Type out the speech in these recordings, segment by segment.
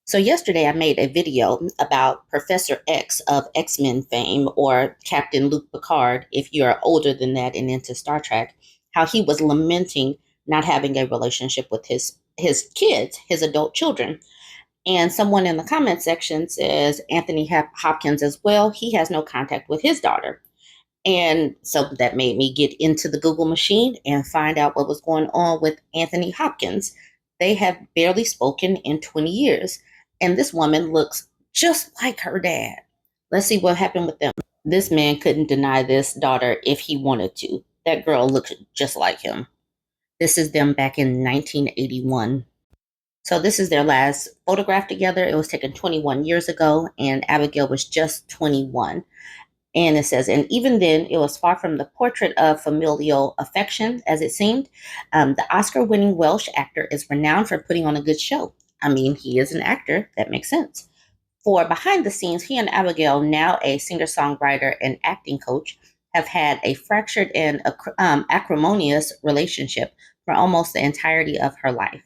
So yesterday I made a video about Professor X of X-Men fame, or Captain Luke Picard if you're older than that and into Star Trek, how he was lamenting not having a relationship with his kids, his adult children. And someone in the comment section says Anthony Hopkins as well, he has no contact with his daughter. And so that made me get into the Google machine and find out what was going on with Anthony Hopkins. They have barely spoken in 20 years. And this woman looks just like her dad. Let's see what happened with them. This man couldn't deny this daughter if he wanted to. That girl looked just like him. This is them back in 1981. So this is their last photograph together. It was taken 21 years ago, and Abigail was just 21. And it says, and even then, it was far from the portrait of familial affection as it seemed. The Oscar winning Welsh actor is renowned for putting on a good show. I mean, he is an actor. That makes sense. For behind the scenes, he and Abigail, now a singer songwriter and acting coach, have had a fractured and acrimonious relationship for almost the entirety of her life.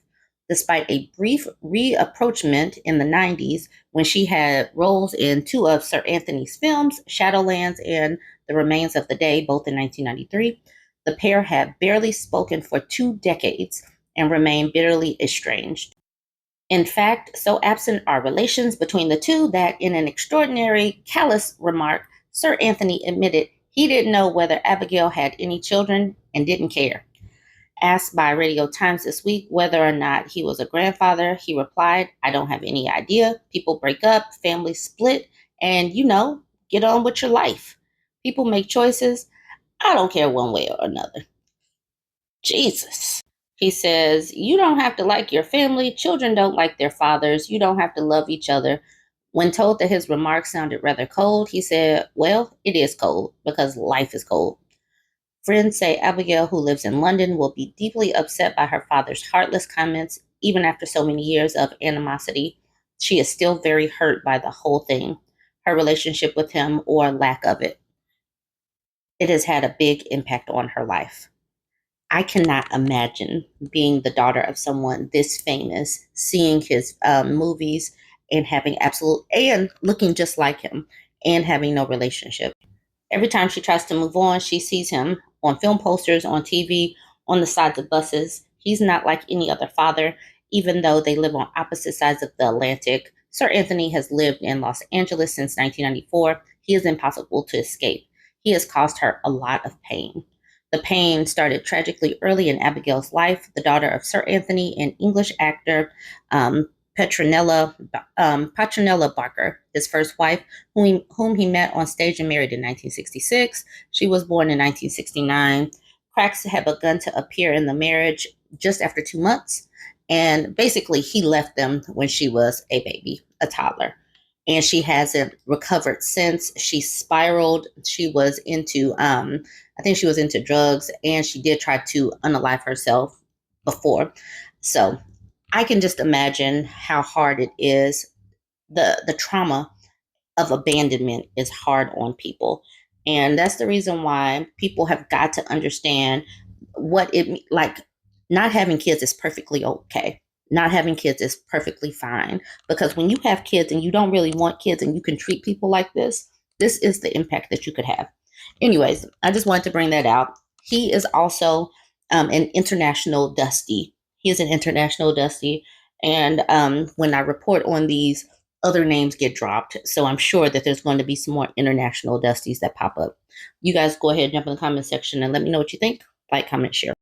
Despite a brief reapproachment in the 90s when she had roles in two of Sir Anthony's films, Shadowlands and The Remains of the Day, both in 1993, the pair had barely spoken for 2 decades and remain bitterly estranged. In fact, so absent are relations between the two that in an extraordinary, callous remark, Sir Anthony admitted he didn't know whether Abigail had any children and didn't care. Asked by Radio Times this week whether or not he was a grandfather, he replied, I don't have any idea. People break up, families split, and get on with your life. People make choices. I don't care one way or another. Jesus. He says, you don't have to like your family. Children don't like their fathers. You don't have to love each other. When told that his remarks sounded rather cold, he said, well, it is cold because life is cold. Friends say Abigail, who lives in London, will be deeply upset by her father's heartless comments. Even after so many years of animosity, she is still very hurt by the whole thing, her relationship with him or lack of it. It has had a big impact on her life. I cannot imagine being the daughter of someone this famous, seeing his movies and having and looking just like him and having no relationship. Every time she tries to move on, she sees him on film posters, on TV, on the sides of buses. He's not like any other father, even though they live on opposite sides of the Atlantic. Sir Anthony has lived in Los Angeles since 1994. He is impossible to escape. He has caused her a lot of pain. The pain started tragically early in Abigail's life. The daughter of Sir Anthony and English actor Petronella Barker, his first wife, whom he met on stage and married in 1966. She was born in 1969. Cracks had begun to appear in the marriage just after 2 months. And basically, he left them when she was a baby, a toddler. And she hasn't recovered since. She spiraled. She was into, I think she was into drugs, and she did try to unalive herself before. So I can just imagine how hard it is. The trauma of abandonment is hard on people. And that's the reason why people have got to understand what it like. Not having kids is perfectly okay. Not having kids is perfectly fine, because when you have kids and you don't really want kids and you can treat people like this is the impact that you could have. Anyways, I just wanted to bring that out. He is also an international Dusty. He is an international Dusty. And when I report on these, other names get dropped. So I'm sure that there's going to be some more international Dusties that pop up. You guys go ahead and jump in the comment section and let me know what you think. Like, comment, share.